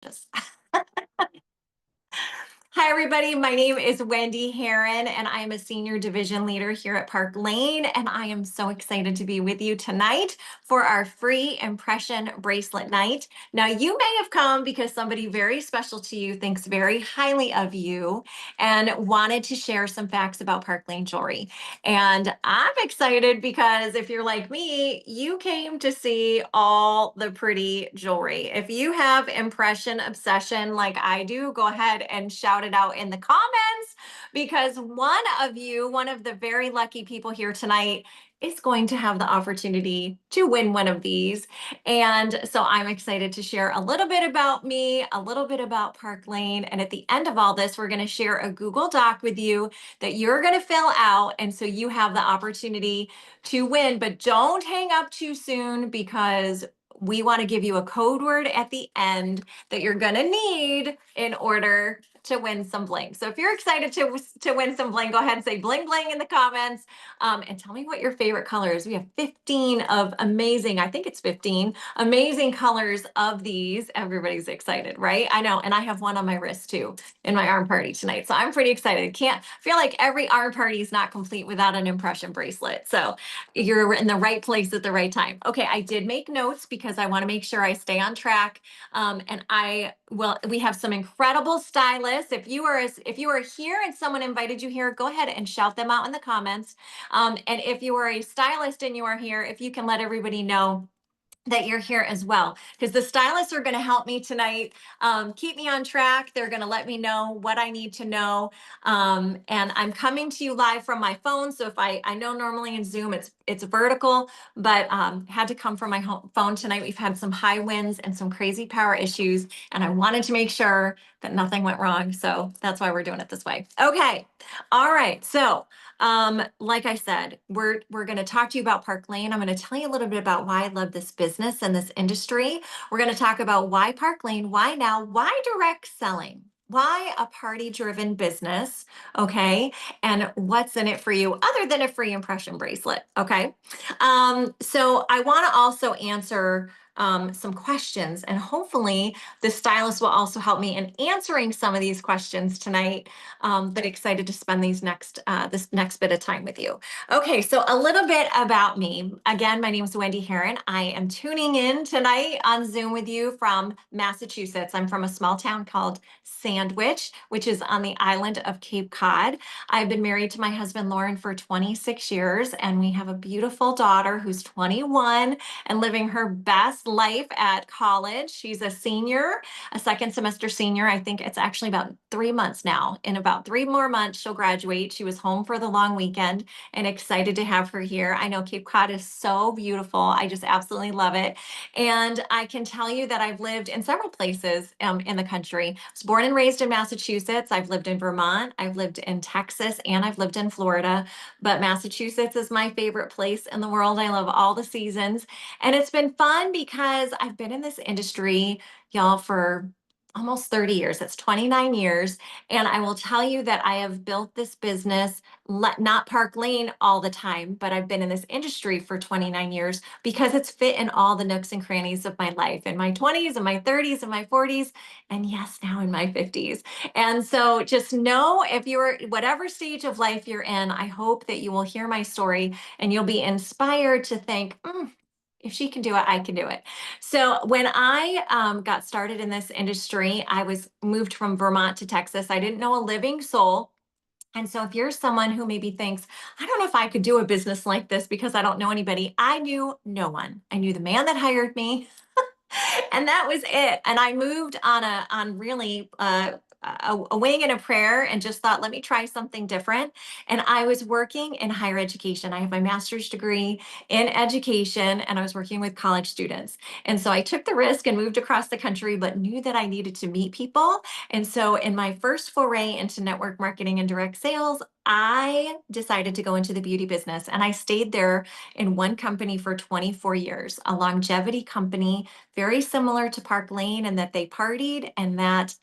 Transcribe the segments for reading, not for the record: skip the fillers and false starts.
Just Hi, everybody. My name is Wendy Herron, and I am a senior division leader here at Park Lane. And I am so excited to be with you tonight for our free impression bracelet night. Now, you may have come because somebody very special to you thinks very highly of you and wanted to share some facts about Park Lane Jewelry. And I'm excited because if you're like me, you came to see all the pretty jewelry. If you have impression obsession like I do, go ahead and shout it out in the comments because one of the very lucky people here tonight, is going to have the opportunity to win one of these. And so I'm excited to share a little bit about me, a little bit about Park Lane. And at the end of all this, we're going to share a Google Doc with you that you're going to fill out. And so you have the opportunity to win, but don't hang up too soon because we want to give you a code word at the end that you're going to need in order to win some bling. So if you're excited to win some bling, go ahead and say bling bling in the comments, and tell me what your favorite color is. We have 15 of amazing, I think it's 15 amazing colors of these. Everybody's excited, right? I know, and I have one on my wrist too in my arm party tonight. So I'm pretty excited. Can't feel like every arm party is not complete without an impression bracelet. So you're in the right place at the right time. Okay, I did make notes because I want to make sure I stay on track. We have some incredible stylists. If you are here and someone invited you here, go ahead and shout them out in the comments. And if you are a stylist and you are here, if you can let everybody know that you're here as well, because the stylists are going to help me tonight, keep me on track. They're going to let me know what I need to know. And I'm coming to you live from my phone. So if I know normally in Zoom, it's vertical, but had to come from my phone tonight. We've had some high winds and some crazy power issues, and I wanted to make sure that nothing went wrong. So that's why we're doing it this way. Okay. All right. So like I said, we're going to talk to you about Park Lane. I'm going to tell you a little bit about why I love this business and this industry. We're going to talk about why Park Lane, why now, why direct selling, why a party-driven business, okay, and what's in it for you other than a free impression bracelet, okay? So I want to also answer some questions, and hopefully the stylist will also help me in answering some of these questions tonight. But excited to spend this next bit of time with you. Okay, so a little bit about me. Again, my name is Wendy Herron. I am tuning in tonight on Zoom with you from Massachusetts. I'm from a small town called Sandwich, which is on the island of Cape Cod. I've been married to my husband Lauren for 26 years, and we have a beautiful daughter who's 21 and living her best life at college. She's a senior, a second semester senior. I think it's actually about 3 months now. In about 3 more months, she'll graduate. She was home for the long weekend and excited to have her here. I know Cape Cod is so beautiful. I just absolutely love it. And I can tell you that I've lived in several places in the country. I was born and raised in Massachusetts. I've lived in Vermont. I've lived in Texas, and I've lived in Florida. But Massachusetts is my favorite place in the world. I love all the seasons. And it's been fun because I've been in this industry, y'all, for almost 30 years. That's 29 years. And I will tell you that I have built this business, not Park Lane all the time, but I've been in this industry for 29 years because it's fit in all the nooks and crannies of my life, in my 20s and my 30s and my 40s, and yes, now in my 50s. And so just know, if you're whatever stage of life you're in, I hope that you will hear my story and you'll be inspired to think, if she can do it, I can do it. So when I got started in this industry, I was moved from Vermont to Texas. I didn't know a living soul. And so if you're someone who maybe thinks, I don't know if I could do a business like this because I don't know anybody, I knew no one. I knew the man that hired me, and that was it. And I moved on really a wing and a prayer, and just thought, let me try something different. And I was working in higher education. I have my master's degree in education, and I was working with college students. And so I took the risk and moved across the country, but knew that I needed to meet people. And so in my first foray into network marketing and direct sales, I decided to go into the beauty business, and I stayed there in one company for 24 years, a longevity company, very similar to Park Lane, and that they partied, and that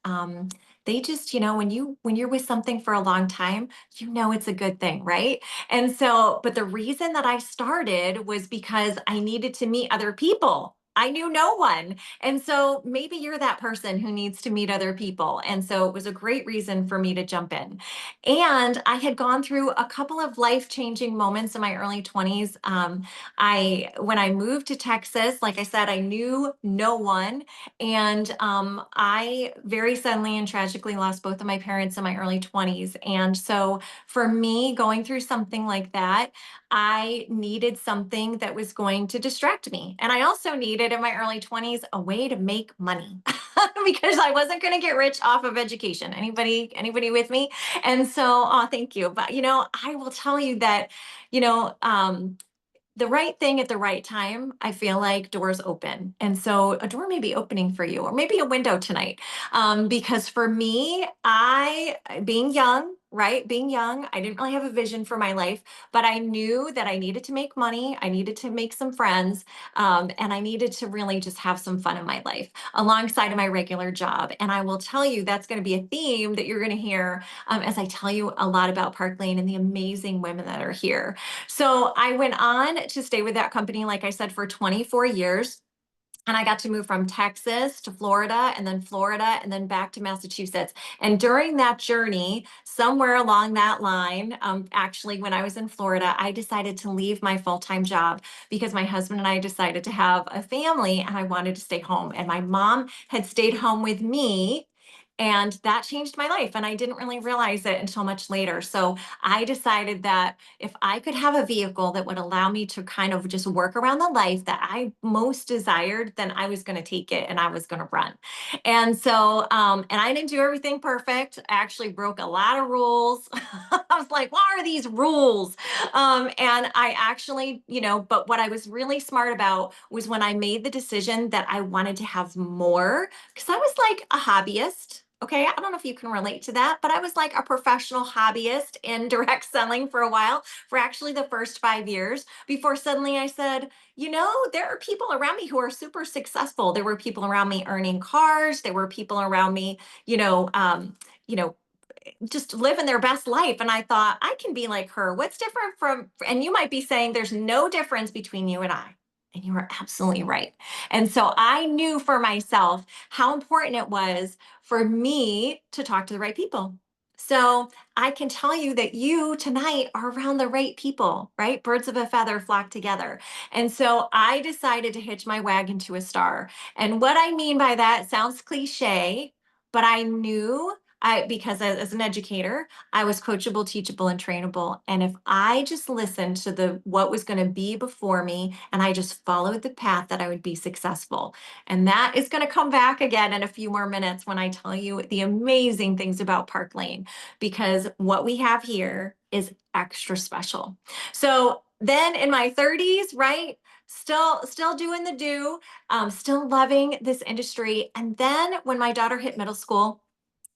they just, when you're with something for a long time, it's a good thing, right? And so, but the reason that I started was because I needed to meet other people. I knew no one. And so maybe you're that person who needs to meet other people. And so it was a great reason for me to jump in. And I had gone through a couple of life-changing moments in my early 20s. When I moved to Texas, like I said, I knew no one. And I very suddenly and tragically lost both of my parents in my early 20s. And so for me, going through something like that, I needed something that was going to distract me. And I also needed in my early 20s a way to make money because I wasn't going to get rich off of education. Anybody with me? And so, oh, thank you. But I will tell you that, you know, um, the right thing at the right time, I feel like doors open. And so a door may be opening for you, or maybe a window tonight. Because for me, being young, right? Being young, I didn't really have a vision for my life, but I knew that I needed to make money. I needed to make some friends. And I needed to really just have some fun in my life alongside of my regular job. And I will tell you, that's going to be a theme that you're going to hear as I tell you a lot about Park Lane and the amazing women that are here. So I went on to stay with that company, like I said, for 24 years. And I got to move from Texas to Florida and then back to Massachusetts. And during that journey, somewhere along that line, actually, when I was in Florida, I decided to leave my full-time job because my husband and I decided to have a family and I wanted to stay home. And my mom had stayed home with me. And that changed my life. And I didn't really realize it until much later. So I decided that if I could have a vehicle that would allow me to kind of just work around the life that I most desired, then I was going to take it and I was going to run. And so, and I didn't do everything perfect. I actually broke a lot of rules. I was like, what are these rules? And I actually, but what I was really smart about was when I made the decision that I wanted to have more, because I was like a hobbyist. Okay, I don't know if you can relate to that, but I was like a professional hobbyist in direct selling for a while, for actually the first 5 years, before suddenly I said, there are people around me who are super successful. There were people around me earning cars. There were people around me, you know, just living their best life. And I thought, I can be like her. What's different and you might be saying there's no difference between you and I. And you are absolutely right. And so I knew for myself how important it was for me to talk to the right people. So I can tell you that you tonight are around the right people, right? Birds of a feather flock together. And so I decided to hitch my wagon to a star. And what I mean by that sounds cliche, but I knew because as an educator, I was coachable, teachable, and trainable. And if I just listened to what was going to be before me and I just followed the path, that I would be successful. And that is going to come back again in a few more minutes when I tell you the amazing things about Park Lane, because what we have here is extra special. So then in my 30s, right? Still doing the still loving this industry. And then when my daughter hit middle school,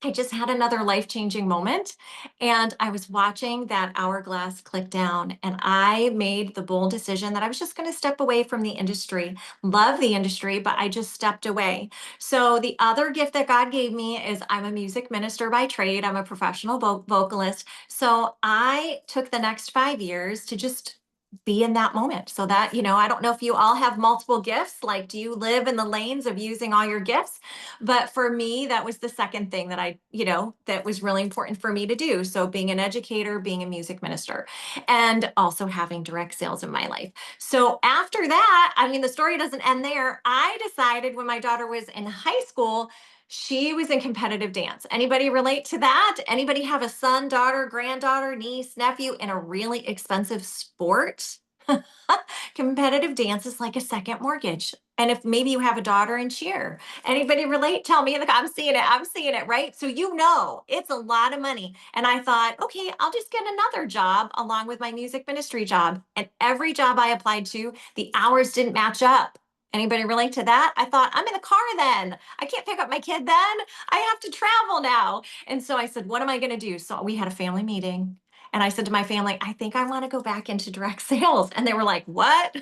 I just had another life-changing moment, and I was watching that hourglass click down, and I made the bold decision that I was just going to step away from the industry. Love the industry, but I just stepped away. So the other gift that God gave me is I'm a music minister by trade. I'm a professional vocalist. So I took the next 5 years to just be in that moment. So that, I don't know if you all have multiple gifts. Like, do you live in the lanes of using all your gifts? But for me, that was the second thing that that was really important for me to do. So being an educator, being a music minister, and also having direct sales in my life. So after that, I mean, the story doesn't end there. I decided when my daughter was in high school, she was in competitive dance. Anybody relate to that? Anybody have a son, daughter, granddaughter, niece, nephew in a really expensive sport? Competitive dance is like a second mortgage. And if maybe you have a daughter in cheer, anybody relate? Tell me in the I'm seeing it. I'm seeing it, right? So it's a lot of money. And I thought, okay, I'll just get another job along with my music ministry job. And every job I applied to, the hours didn't match up. Anybody relate to that? I thought, I'm in the car then. I can't pick up my kid then. I have to travel now. And so I said, what am I going to do? So we had a family meeting. And I said to my family, I think I want to go back into direct sales. And they were like, what?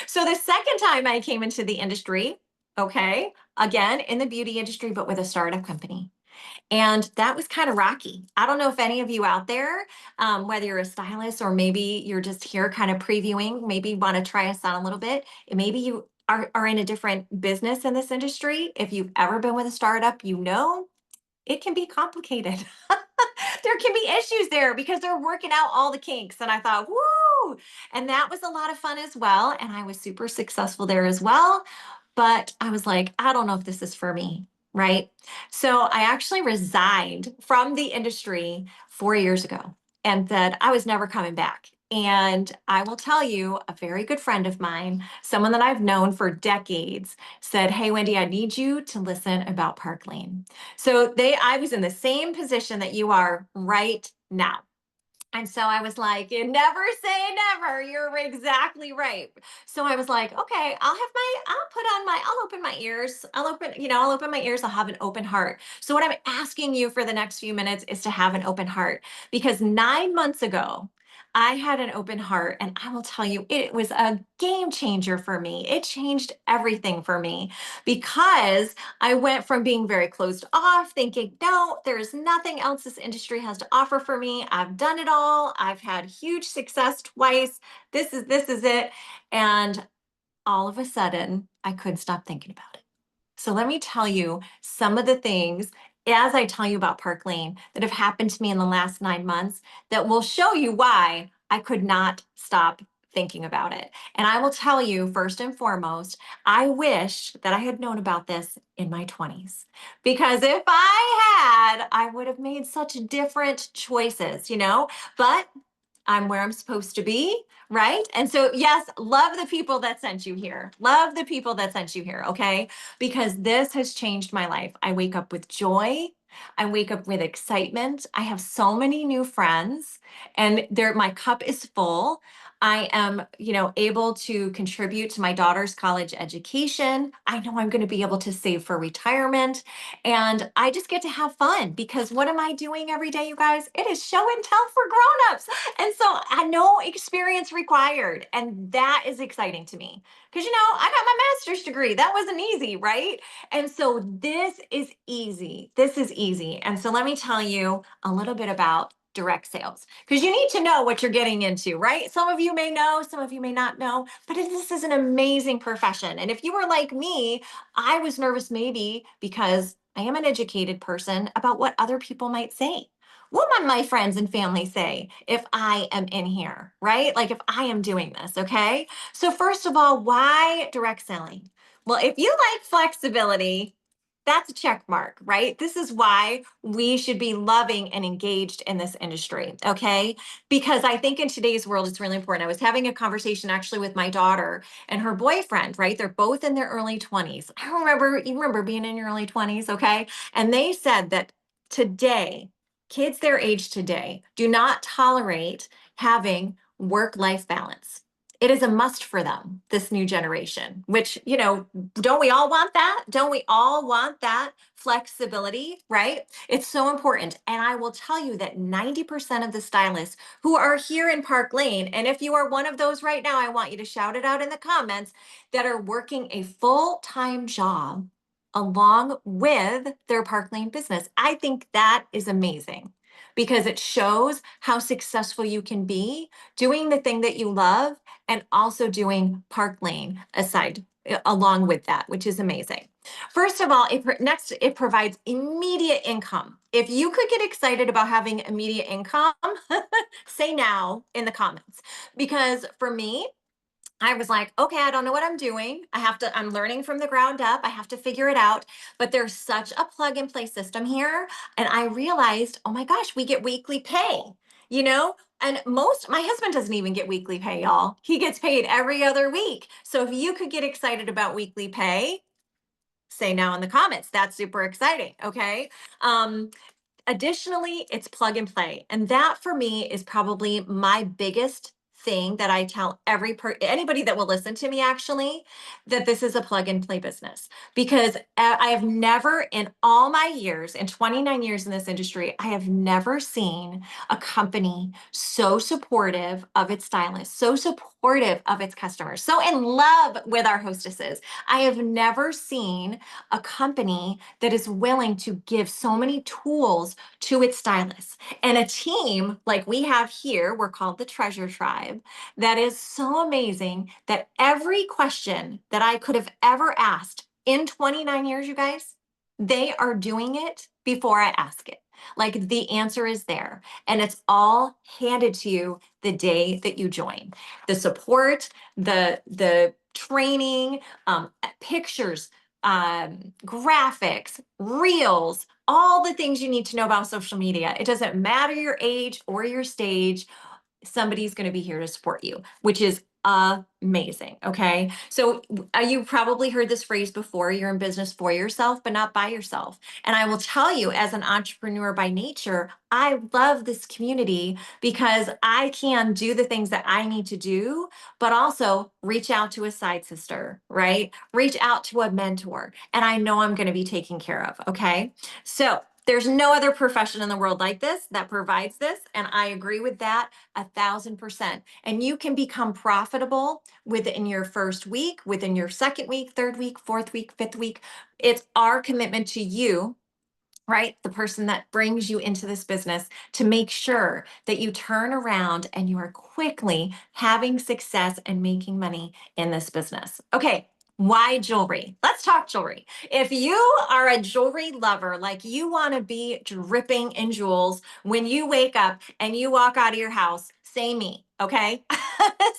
So the second time I came into the industry, okay, again in the beauty industry, but with a startup company. And that was kind of rocky. I don't know if any of you out there, whether you're a stylist or maybe you're just here kind of previewing, maybe want to try us on a little bit. Maybe are in a different business in this industry, if you've ever been with a startup, you know it can be complicated. There can be issues there because they're working out all the kinks. And I thought, woo! And that was a lot of fun as well. And I was super successful there as well. But I was like, I don't know if this is for me. Right. So I actually resigned from the industry 4 years ago and said I was never coming back. And I will tell you, a very good friend of mine, someone that I've known for decades, said, Hey, Wendy, I need you to listen about Park Lane. So I was in the same position that you are right now. And so I was like, you never say never. You're exactly right. So I was like, okay, I'll open my ears. I'll open my ears. I'll have an open heart. So what I'm asking you for the next few minutes is to have an open heart because 9 months ago, I had an open heart and I will tell you, it was a game changer for me. It changed everything for me because I went from being very closed off, thinking, no, there's nothing else this industry has to offer for me. I've done it all. I've had huge success twice. This is it. And all of a sudden, I couldn't stop thinking about it. So let me tell you some of the things as I tell you about Park Lane that have happened to me in the last 9 months that will show you why I could not stop thinking about it. And I will tell you first and foremost, I wish that I had known about this in my 20s because if I had, I would have made such different choices, but I'm where I'm supposed to be, right? And so, yes, love the people that sent you here. Love the people that sent you here, okay? Because this has changed my life. I wake up with joy. I wake up with excitement. I have so many new friends and my cup is full. I am, able to contribute to my daughter's college education. I know I'm going to be able to save for retirement. And I just get to have fun because what am I doing every day, you guys? It is show and tell for grown-ups. And so I know experience required. And that is exciting to me. Because, I got my master's degree. That wasn't easy, right? And so this is easy. This is easy. And so let me tell you a little bit about direct sales because you need to know what you're getting into, right? Some of you may know, some of you may not know, but this is an amazing profession. And if you were like me, I was nervous maybe because I am an educated person about what other people might say. What might my friends and family say if I am in here, right? Like if I am doing this, okay? So first of all, why direct selling? Well, if you like flexibility, that's a check mark, right? This is why we should be loving and engaged in this industry, okay? Because I think in today's world, it's really important. I was having a conversation actually with my daughter and her boyfriend, right? They're both in their early 20s. You remember being in your early 20s, okay? And they said that today, kids their age today do not tolerate having work-life balance. It is a must for them, this new generation, which, don't we all want that? Don't we all want that flexibility, right? It's so important. And I will tell you that 90% of the stylists who are here in Park Lane, and if you are one of those right now, I want you to shout it out in the comments, that are working a full-time job along with their Park Lane business. I think that is amazing because it shows how successful you can be doing the thing that you love and also doing Park Lane along with that, which is amazing. First of all, it provides immediate income. If you could get excited about having immediate income, say now in the comments. Because for me, I was like, okay, I don't know what I'm doing. I'm learning from the ground up. I have to figure it out. But there's such a plug and play system here. And I realized, oh my gosh, we get weekly pay, and my husband doesn't even get weekly pay, y'all. He gets paid every other week. So if you could get excited about weekly pay, say now in the comments. That's super exciting. Okay. Additionally, it's plug and play. And that for me is probably my biggest thing that I tell anybody that will listen to me actually, that this is a plug and play business. Because I have never in all my years, in 29 years in this industry, I have never seen a company so supportive of its stylists, so supportive supportive of its customers, so in love with our hostesses. I have never seen a company that is willing to give so many tools to its stylists and a team like we have here. We're called the Treasure Tribe. That is so amazing that every question that I could have ever asked in 29 years, you guys, they are doing it before I ask it. Like the answer is there, and it's all handed to you the day that you join. The support, the training, pictures, graphics, reels, all the things you need to know about social media. It doesn't matter your age or your stage, somebody's going to be here to support you, which is amazing. Okay. So you probably heard this phrase before: you're in business for yourself, but not by yourself. And I will tell you, as an entrepreneur by nature, I love this community because I can do the things that I need to do, but also reach out to a side sister, right? Reach out to a mentor. And I know I'm going to be taken care of. Okay. So there's no other profession in the world like this that provides this. And I agree with that 1,000%. And you can become profitable within your first week, within your second week, third week, fourth week, fifth week. It's our commitment to you, right? The person that brings you into this business, to make sure that you turn around and you are quickly having success and making money in this business. Okay. Why jewelry? Let's talk jewelry. If you are a jewelry lover, like you want to be dripping in jewels when you wake up and you walk out of your house, say me, okay?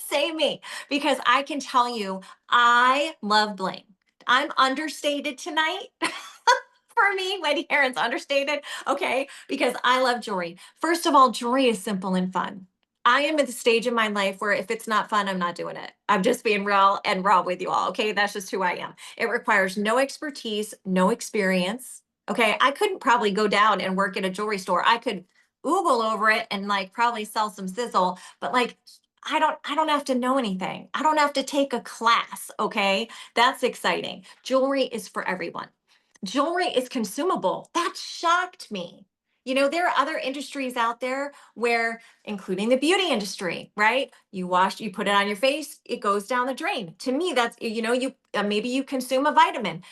Say me, because I can tell you, I love bling. I'm understated tonight. For me, Wendy Herron's understated, okay? Because I love jewelry. First of all, jewelry is simple and fun. I am at the stage in my life where if it's not fun, I'm not doing it. I'm just being real and raw with you all, okay? That's just who I am. It requires no expertise, no experience, okay? I couldn't probably go down and work at a jewelry store. I could Oogle over it and like probably sell some sizzle, but like I don't have to know anything. I don't have to take a class, okay? That's exciting. Jewelry is for everyone. Jewelry is consumable. That shocked me. You know, there are other industries out there where, including the beauty industry, right? You wash, you put it on your face, it goes down the drain. To me, that's, you know, you maybe you consume a vitamin.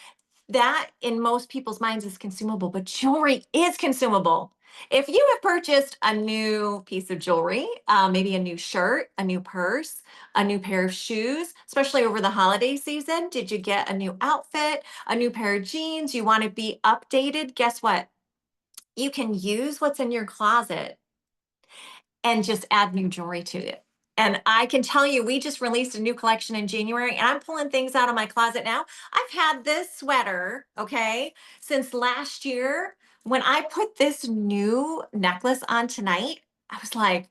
That in most people's minds is consumable, but jewelry is consumable. If you have purchased a new piece of jewelry, maybe a new shirt, a new purse, a new pair of shoes, especially over the holiday season, did you get a new outfit, a new pair of jeans? You want to be updated? Guess what? You can use what's in your closet and just add new jewelry to it. And I can tell you, we just released a new collection in January, and I'm pulling things out of my closet now. I've had this sweater, okay, since last year. When I put this new necklace on tonight, I was like,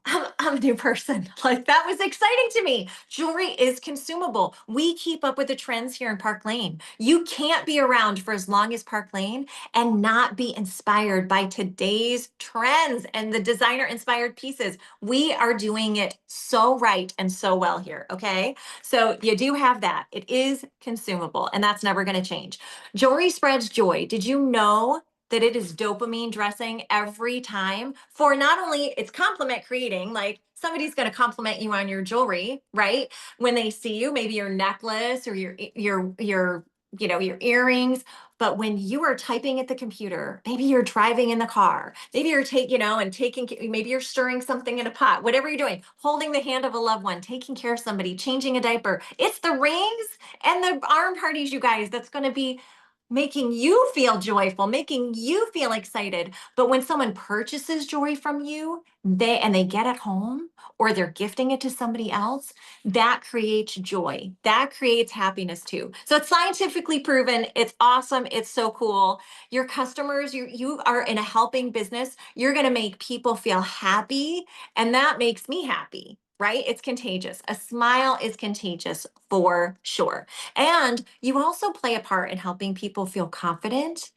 I'm a new person. Like that was exciting to me. Jewelry is consumable. We keep up with the trends here in Park Lane. You can't be around for as long as Park Lane and not be inspired by today's trends and the designer inspired pieces. We are doing it so right and so well here. Okay. So you do have that. It is consumable, and that's never going to change. Jewelry spreads joy. Did you know that it is dopamine dressing every time? For not only it's compliment creating, like somebody's going to compliment you on your jewelry, right? When they see you, maybe your necklace or your you know, your earrings. But when you are typing at the computer, maybe you're driving in the car, maybe you're taking, you know, and taking, maybe you're stirring something in a pot, whatever you're doing, holding the hand of a loved one, taking care of somebody, changing a diaper. It's the rings and the arm parties, you guys, that's going to be making you feel joyful, making you feel excited. But when someone purchases joy from you, they get it home or they're gifting it to somebody else, that creates joy. That creates happiness too. So it's scientifically proven. It's awesome. It's so cool. Your customers, you are in a helping business. You're going to make people feel happy, and that makes me happy. Right? It's contagious. A smile is contagious for sure. And you also play a part in helping people feel confident.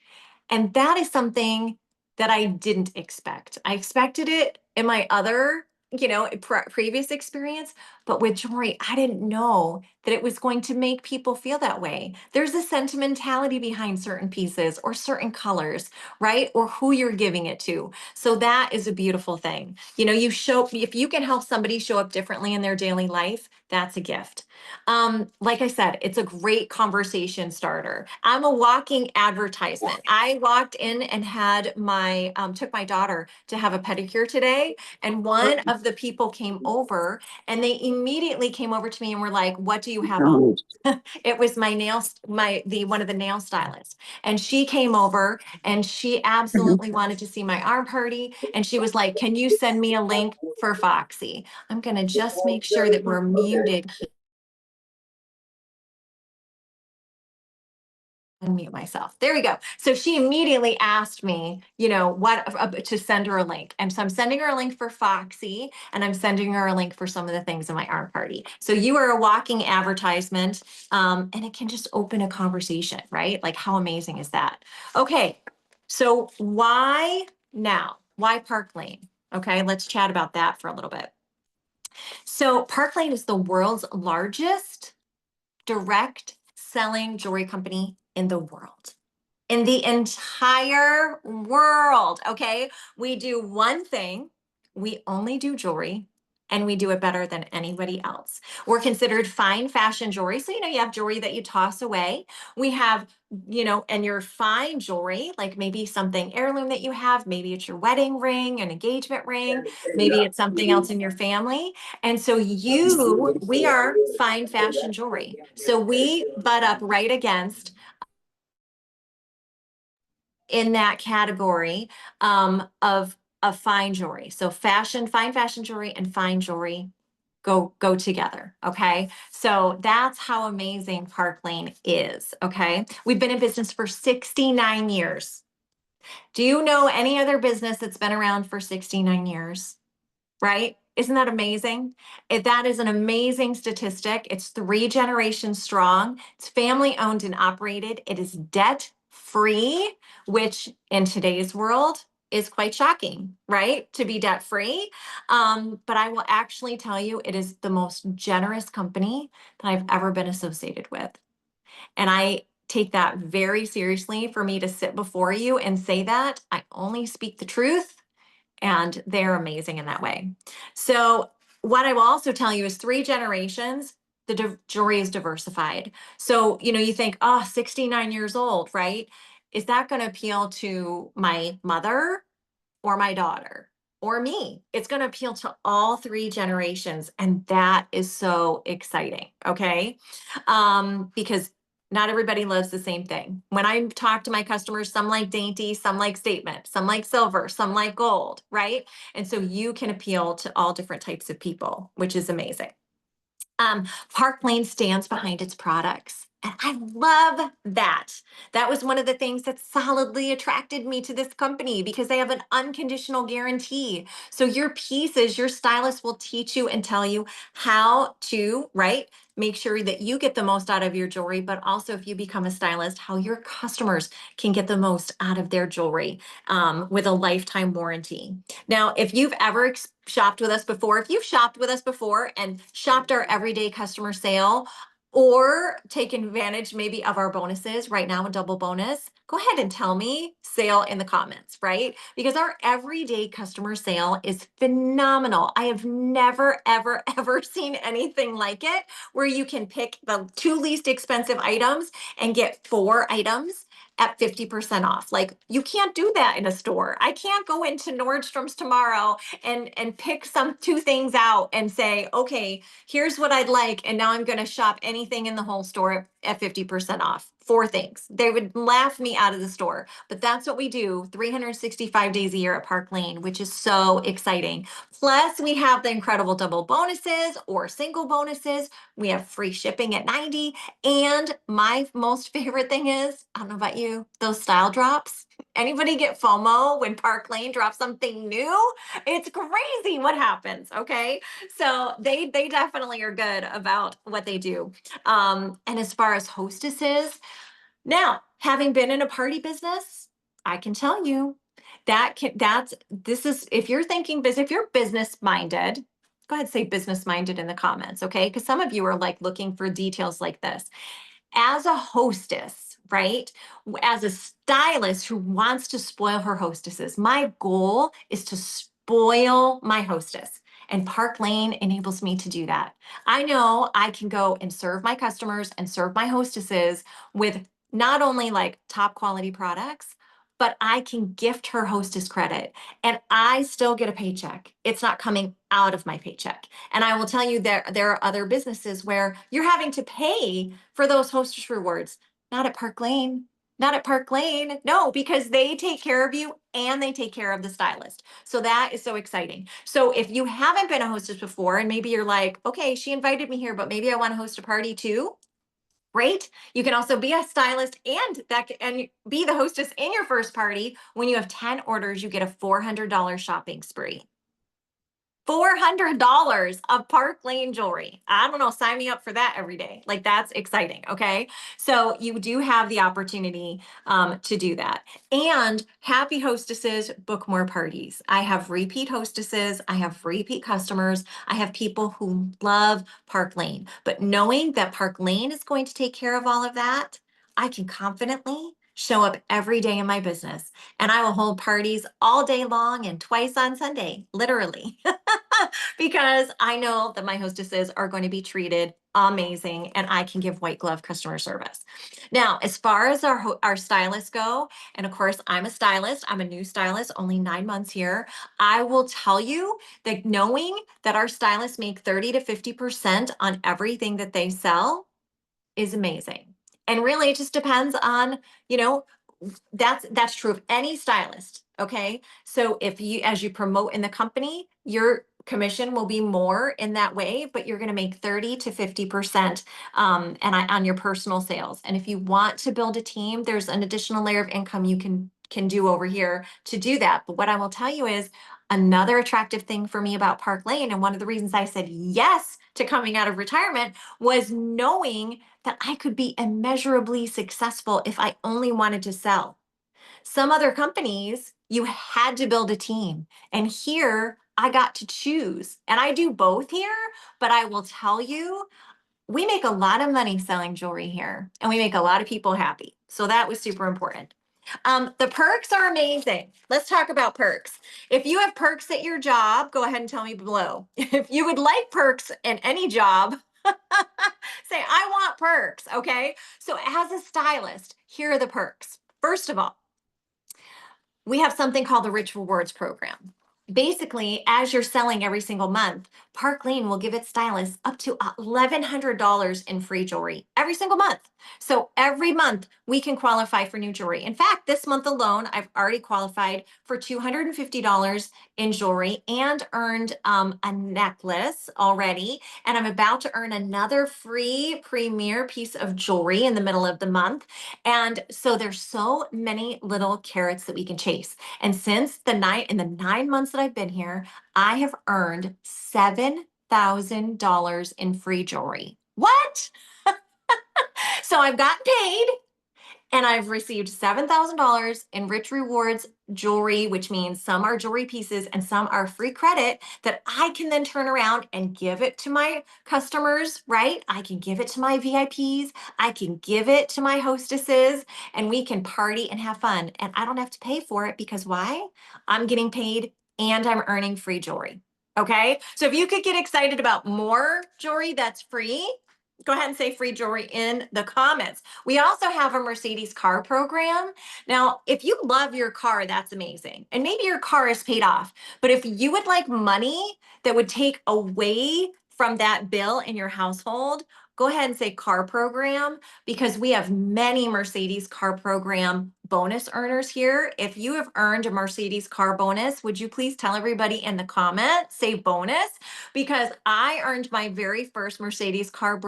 And that is something that I didn't expect. I expected it in my other, you know, previous experience, but with jewelry, I didn't know that it was going to make people feel that way. There's a sentimentality behind certain pieces or certain colors, right? Or who you're giving it to. So that is a beautiful thing. If you can help somebody show up differently in their daily life, that's a gift. Like I said, it's a great conversation starter. I'm a walking advertisement. I walked in and took my daughter to have a pedicure today, and one of the people came over and they immediately came over to me and were like, "What do you have on?" It was one of the nail stylists. And she came over and she absolutely wanted to see my arm party. And she was like, "Can you send me a link for Foxy?" I'm going to just make sure that we're muted. Unmute myself. There we go. So she immediately asked me, what to send her a link. And so I'm sending her a link for Foxy, and I'm sending her a link for some of the things in my arm party. So you are a walking advertisement, and it can just open a conversation, right? Like, how amazing is that? Okay. So why now? Why Park Lane? Okay. Let's chat about that for a little bit. So Park Lane is the world's largest direct selling jewelry company in the world. In the entire world. Okay. We do one thing. We only do jewelry, and we do it better than anybody else. We're considered fine fashion jewelry. So, you have jewelry that you toss away. We have, and your fine jewelry, like maybe something heirloom that you have, maybe it's your wedding ring, an engagement ring, maybe it's something else in your family. And so we are fine fashion jewelry. So we butt up right against in that category of fine jewelry. So fine fashion jewelry and fine jewelry go together. Okay. So that's how amazing Park Lane is. Okay. We've been in business for 69 years. Do you know any other business that's been around for 69 years? Right? Isn't that amazing? That is an amazing statistic. It's 3 generations strong. It's family owned and operated. It is debt free, which in today's world is quite shocking, right? To be debt free. But I will actually tell you, it is the most generous company that I've ever been associated with. And I take that very seriously. For me to sit before you and say that, I only speak the truth, and they're amazing in that way. So what I will also tell you is 3 generations, the jewelry is diversified. So, you think, oh, 69 years old, right? Is that going to appeal to my mother or my daughter or me? It's going to appeal to all 3 generations. And that is so exciting. Okay. Because not everybody loves the same thing. When I talk to my customers, some like dainty, some like statement, some like silver, some like gold, right? And so you can appeal to all different types of people, which is amazing. Park Lane stands behind its products. And I love that. That was one of the things that solidly attracted me to this company, because they have an unconditional guarantee. So your pieces, your stylist will teach you and tell you how to, right? Make sure that you get the most out of your jewelry, but also, if you become a stylist, how your customers can get the most out of their jewelry with a lifetime warranty. Now, if you've ever shopped with us before, if you've shopped with us before and shopped our everyday customer sale, or taken advantage maybe of our bonuses right now, a double bonus, go ahead and tell me sale in the comments, right? Because our everyday customer sale is phenomenal. I have never, ever, ever seen anything like it, where you can pick the 2 least expensive items and get 4 items at 50% off. Like, you can't do that in a store. I can't go into Nordstrom's tomorrow and pick 2 things out and say, okay, here's what I'd like, and now I'm going to shop anything in the whole store at 50% off. 4 things. They would laugh me out of the store. But that's what we do 365 days a year at Park Lane, which is so exciting. Plus, we have the incredible double bonuses or single bonuses. We have free shipping at 90. And my most favorite thing is, I don't know about you, those style drops. Anybody get FOMO when Park Lane drops something new? It's crazy what happens. Okay. So they definitely are good about what they do. And as far as hostesses, now, having been in a party business, I can tell you if you're thinking business, if you're business minded, go ahead and say business minded in the comments, okay? Because some of you are like looking for details like this. As a hostess, right? As a stylist who wants to spoil her hostesses, my goal is to spoil my hostess. And Park Lane enables me to do that. I know I can go and serve my customers and serve my hostesses with not only like top quality products, but I can gift her hostess credit and I still get a paycheck. It's not coming out of my paycheck. And I will tell you there are other businesses where you're having to pay for those hostess rewards. Not at Park Lane. Not at Park Lane. No, because they take care of you and they take care of the stylist. So that is so exciting. So if you haven't been a hostess before and maybe you're like, okay, she invited me here, but maybe I want to host a party too. Great. You can also be a stylist and be the hostess in your first party. When you have 10 orders, you get a $400 shopping spree. $400 of Park Lane jewelry. I don't know, sign me up for that every day. Like that's exciting, okay? So you do have the opportunity to do that. And happy hostesses book more parties. I have repeat hostesses, I have repeat customers, I have people who love Park Lane. But knowing that Park Lane is going to take care of all of that, I can confidently show up every day in my business and I will hold parties all day long and twice on Sunday, literally. Because I know that my hostesses are going to be treated amazing and I can give white glove customer service. Now, as far as our stylists go, and of course, I'm a stylist, I'm a new stylist, only 9 months here. I will tell you that knowing that our stylists make 30 to 50% on everything that they sell is amazing. And really, it just depends on, you know, that's true of any stylist. Okay. So if you, as you promote in the company, your commission will be more in that way, but you're going to make 30 to 50% on your personal sales. And if you want to build a team, there's an additional layer of income you can do over here to do that. But what I will tell you is another attractive thing for me about Park Lane, and one of the reasons I said yes to coming out of retirement was knowing that I could be immeasurably successful if I only wanted to sell. Some other companies, you had to build a team. And here I got to choose. And I do both here, but I will tell you, we make a lot of money selling jewelry here and we make a lot of people happy. So that was super important. The perks are amazing. Let's talk about perks. If you have perks at your job, go ahead and tell me below. If you would like perks in any job, say, I want perks, okay? So as a stylist, here are the perks. First of all, we have something called the Rich Rewards program. Basically, as you're selling every single month, Park Lane will give its stylists up to $1,100 in free jewelry every single month. So every month we can qualify for new jewelry. In fact, this month alone, I've already qualified for $250 in jewelry and earned a necklace already. And I'm about to earn another free premier piece of jewelry in the middle of the month. And so there's so many little carrots that we can chase. And since in the 9 months that I've been here, I have earned $7,000 in free jewelry. What? So I've gotten paid and I've received $7,000 in Rich Rewards jewelry, which means some are jewelry pieces and some are free credit that I can then turn around and give it to my customers, right? I can give it to my VIPs. I can give it to my hostesses and we can party and have fun. And I don't have to pay for it because why? I'm getting paid and I'm earning free jewelry. Okay. So if you could get excited about more jewelry that's free, go ahead and say free jewelry in the comments. We also have a Mercedes car program. Now, if you love your car, that's amazing. And maybe your car is paid off. But if you would like money that would take away from that bill in your household, go ahead and say car program because we have many Mercedes car program bonus earners here. If you have earned a Mercedes car bonus, would you please tell everybody in the comments, say bonus, because I earned my very first Mercedes car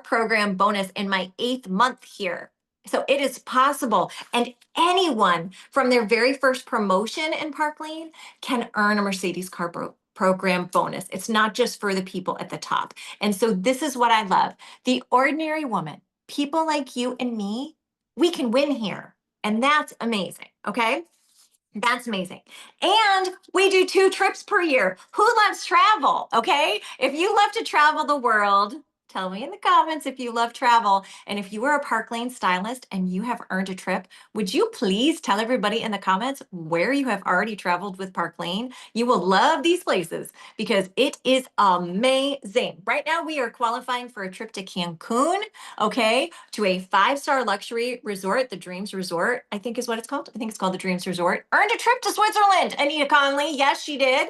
program bonus in my 8th month here. So it is possible. And anyone from their very first promotion in Park Lane can earn a Mercedes car program bonus. It's not just for the people at the top. And so this is what I love. The ordinary woman, people like you and me, we can win here. And that's amazing. Okay. That's amazing. And we do 2 trips per year. Who loves travel? Okay. If you love to travel the world, tell me in the comments if you love travel. And if you are a Park Lane stylist and you have earned a trip, would you please tell everybody in the comments where you have already traveled with Park Lane? You will love these places because it is amazing. Right now, we are qualifying for a trip to Cancun, okay, to a 5-star luxury resort, the Dreams Resort, I think is what it's called. I think it's called the Dreams Resort. Earned a trip to Switzerland, Anita Conley. Yes, she did.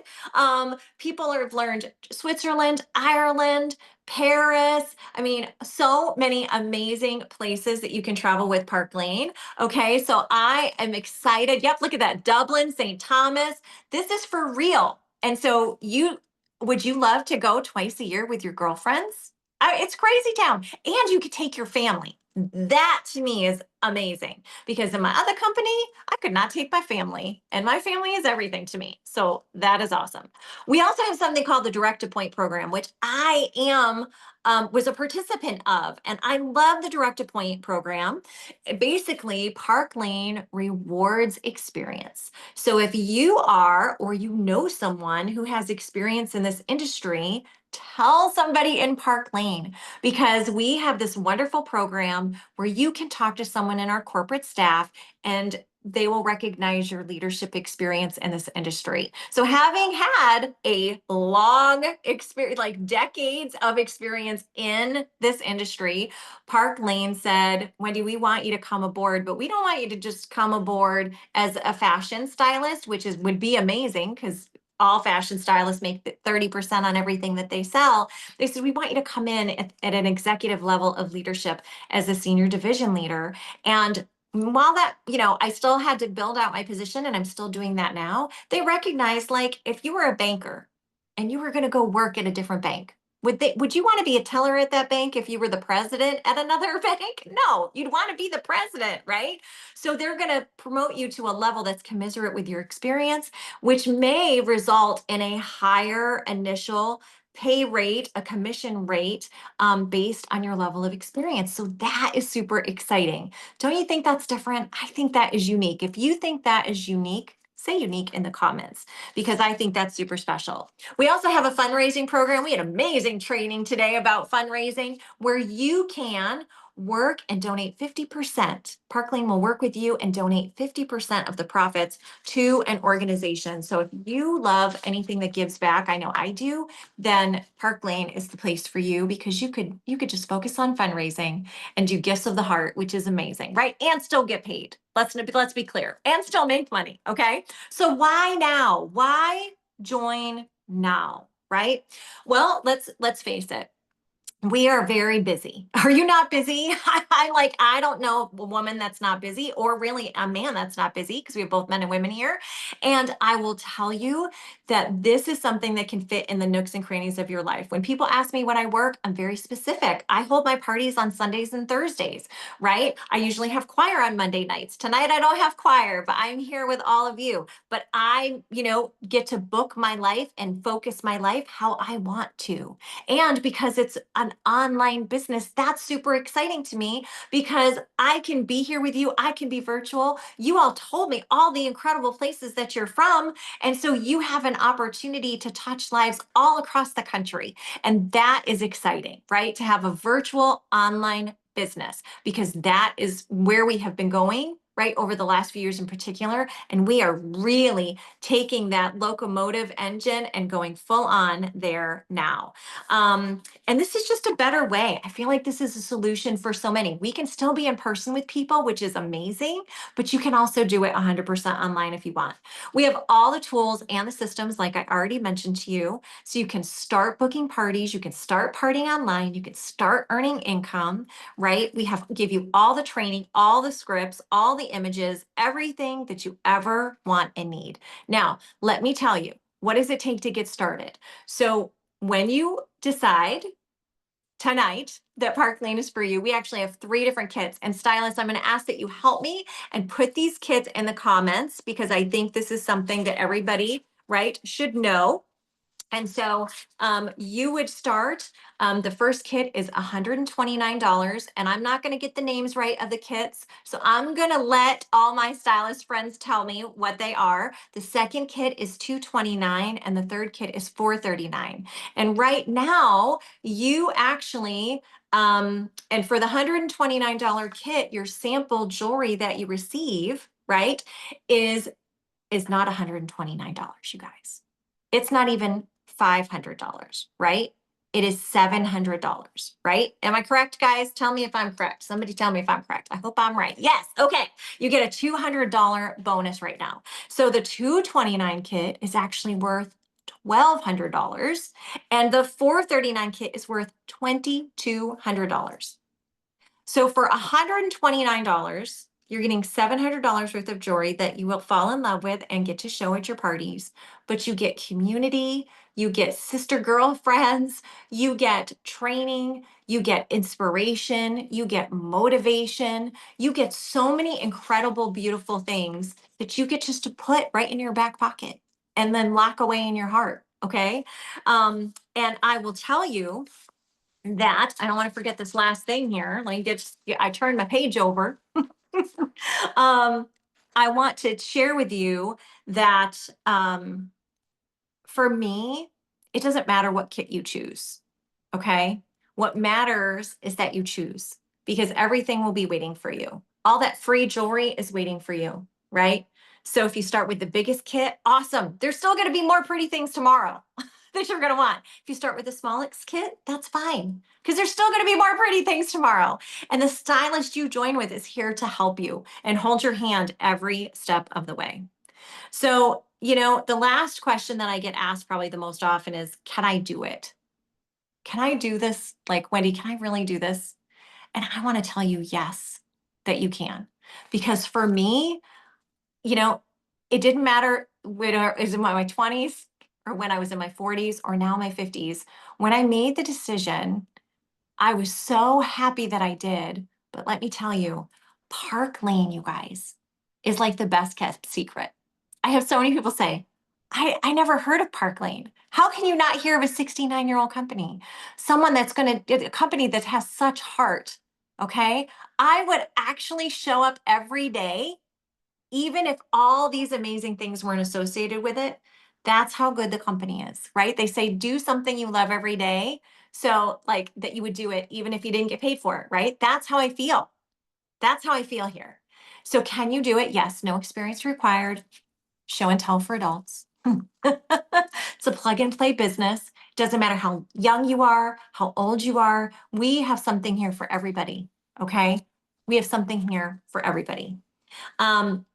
People have learned Switzerland, Ireland, Paris. I mean, so many amazing places that you can travel with Park Lane. Okay, so I am excited. Yep, look at that. Dublin, St. Thomas. This is for real. And so would you love to go twice a year with your girlfriends? It's crazy town. And you could take your family. That to me is amazing because in my other company, I could not take my family, and my family is everything to me. So that is awesome. We also have something called the Direct to Point program, which I was a participant of, and I love the Direct to Point program. Basically, Park Lane rewards experience. So if you are or you know someone who has experience in this industry, tell somebody in Park Lane because we have this wonderful program where you can talk to someone in our corporate staff and they will recognize your leadership experience in this industry. So having had a long experience, like decades of experience in this industry, Park Lane said, Wendy, we want you to come aboard, but we don't want you to just come aboard as a fashion stylist, which would be amazing because all fashion stylists make 30% on everything that they sell. They said, we want you to come in at an executive level of leadership as a senior division leader. And while that, I still had to build out my position and I'm still doing that now, they recognized like if you were a banker and you were going to go work at a different bank, would you want to be a teller at that bank if you were the president at another bank? No, you'd want to be the president, right? So they're going to promote you to a level that's commensurate with your experience, which may result in a higher initial pay rate, a commission rate based on your level of experience. So that is super exciting. Don't you think that's different? I think that is unique. If you think that is unique, say unique in the comments because I think that's super special. We also have a fundraising program. We had amazing training today about fundraising where you can work and donate 50%. Park Lane will work with you and donate 50% of the profits to an organization. So if you love anything that gives back, I know I do, then Park Lane is the place for you because you could just focus on fundraising and do gifts of the heart, which is amazing, right? And still get paid. Let's be clear, and still make money. Okay. So why now? Why join now? Right? Well, let's face it. We are very busy. Are you not busy? I don't know a woman that's not busy or really a man that's not busy because we have both men and women here. And I will tell you that this is something that can fit in the nooks and crannies of your life. When people ask me what I work, I'm very specific. I hold my parties on Sundays and Thursdays, right? I usually have choir on Monday nights. Tonight I don't have choir, but I'm here with all of you. But I, get to book my life and focus my life how I want to. And because it's an online business, that's super exciting to me because I can be here with you. I can be virtual. You all told me all the incredible places that you're from. And so you have an opportunity to touch lives all across the country. And that is exciting, right? To have a virtual online business because that is where we have been going right over the last few years in particular. And we are really taking that locomotive engine and going full on there now. And this is just a better way. I feel like this is a solution for so many. We can still be in person with people, which is amazing, but you can also do it 100% online if you want. We have all the tools and the systems, like I already mentioned to you. So you can start booking parties, you can start partying online, you can start earning income, right? Give you all the training, all the scripts, all the images, everything that you ever want and need. Now, let me tell you, what does it take to get started? So when you decide tonight that Park Lane is for you, we actually have 3 different kits. And stylists, I'm going to ask that you help me and put these kits in the comments because I think this is something that everybody, right, should know. And so you would start, the first kit is $129, and I'm not going to get the names right of the kits. So I'm going to let all my stylist friends tell me what they are. The second kit is $229, and the third kit is $439. And right now, you actually, and for the $129 kit, your sample jewelry that you receive, right, is not $129, you guys. It's not even $500, right? It is $700, right? Am I correct, guys? Tell me if I'm correct. Somebody tell me if I'm correct. I hope I'm right. Yes. Okay. You get a $200 bonus right now. So the 229 kit is actually worth $1,200, and the 439 kit is worth $2,200. So for $129, you're getting $700 worth of jewelry that you will fall in love with and get to show at your parties. But you get community, you get sister girlfriends, you get training, you get inspiration, you get motivation, you get so many incredible, beautiful things that you get just to put right in your back pocket and then lock away in your heart. Okay. And I will tell you that I don't want to forget this last thing here. Let me get, I turned my page over. I want to share with you that for me, it doesn't matter what kit you choose. Okay. What matters is that you choose, because everything will be waiting for you. All that free jewelry is waiting for you, right? So if you start with the biggest kit, awesome. There's still going to be more pretty things tomorrow that you're going to want. If you start with the smallest kit, that's fine, because there's still going to be more pretty things tomorrow. And the stylist you join with is here to help you and hold your hand every step of the way. So, the last question that I get asked probably the most often is, can I do it? Can I do this? Like, Wendy, can I really do this? And I want to tell you, yes, that you can. Because for me, it didn't matter whether I was in my 20s or when I was in my 40s or now my 50s. When I made the decision, I was so happy that I did. But let me tell you, Park Lane, you guys, is like the best kept secret. I have so many people say, I never heard of Park Lane. How can you not hear of a 69-year-old company? Someone that's a company that has such heart. Okay. I would actually show up every day, even if all these amazing things weren't associated with it. That's how good the company is, right? They say do something you love every day. So, like, that you would do it even if you didn't get paid for it, right? That's how I feel. That's how I feel here. So, can you do it? Yes, no experience required. Show and tell for adults. It's a plug and play business. Doesn't matter how young you are, how old you are. We have something here for everybody. Okay. We have something here for everybody. And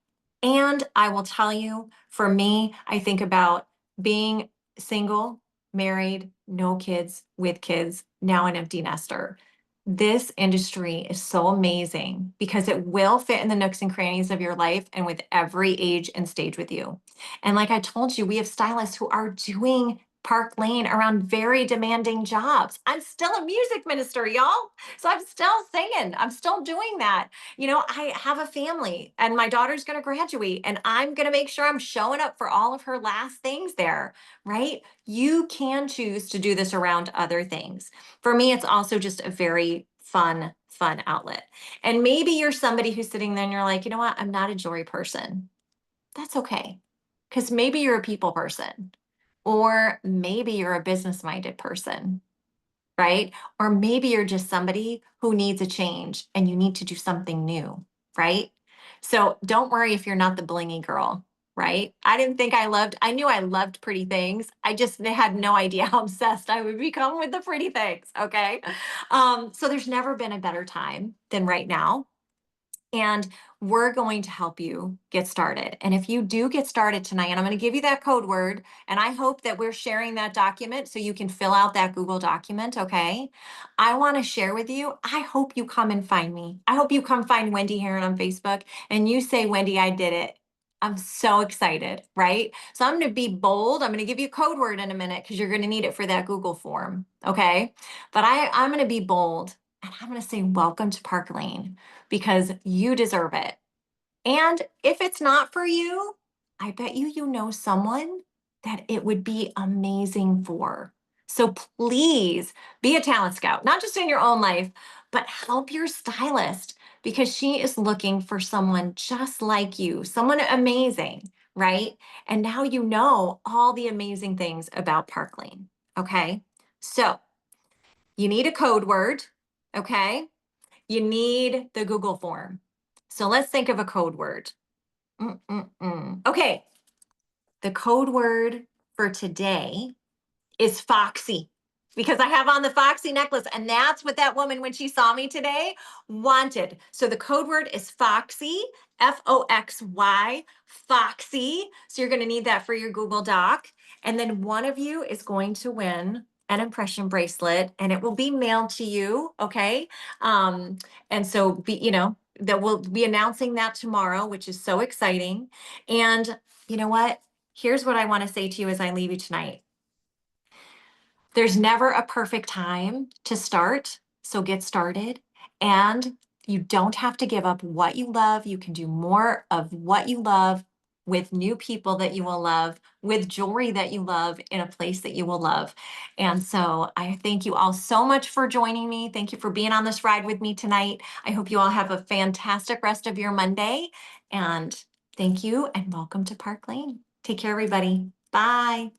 I will tell you, for me, I think about being single, married, no kids, with kids, now an empty nester. This industry is so amazing because it will fit in the nooks and crannies of your life and with every age and stage with you. And like I told you, we have stylists who are doing Park Lane around very demanding jobs. I'm still a music minister, y'all. So I'm still singing. I'm still doing that. I have a family and my daughter's going to graduate, and I'm going to make sure I'm showing up for all of her last things there, right? You can choose to do this around other things. For me, it's also just a very fun outlet. And maybe you're somebody who's sitting there and you're like, you know what? I'm not a jewelry person. That's okay. Because maybe you're a people person, or maybe you're a business minded person, right? Or maybe you're just somebody who needs a change and you need to do something new, right? So don't worry if you're not the blingy girl, right? I knew I loved pretty things. I just had no idea how obsessed I would become with the pretty things, okay? So there's never been a better time than right now. And we're going to help you get started. And if you do get started tonight, and I'm going to give you that code word, and I hope that we're sharing that document so you can fill out that Google document, okay? I want to share with you, I hope you come and find me. I hope you come find Wendy Herron on Facebook and you say, Wendy, I did it. I'm so excited, right? So I'm going to be bold. I'm going to give you a code word in a minute because you're going to need it for that Google form, okay? But I'm going to be bold, and I'm going to say, welcome to Park Lane, because you deserve it. And if it's not for you, I bet you know someone that it would be amazing for. So please be a talent scout, not just in your own life, but help your stylist because she is looking for someone just like you, someone amazing, right? And now you know all the amazing things about Park Lane, okay? So you need a code word, okay? You need the Google form. So let's think of a code word. Okay, the code word for today is Foxy because I have on the Foxy necklace and that's what that woman, when she saw me today, wanted. So the code word is Foxy, Foxy, Foxy. So you're going to need that for your Google Doc. And then one of you is going to win an impression bracelet and it will be mailed to you. Okay. And so that we'll be announcing that tomorrow, which is so exciting. And you know what? Here's what I want to say to you as I leave you tonight. There's never a perfect time to start, so get started. And you don't have to give up what you love. You can do more of what you love with new people that you will love, with jewelry that you love in a place that you will love. And so I thank you all so much for joining me. Thank you for being on this ride with me tonight. I hope you all have a fantastic rest of your Monday. And thank you and welcome to Park Lane. Take care, everybody. Bye.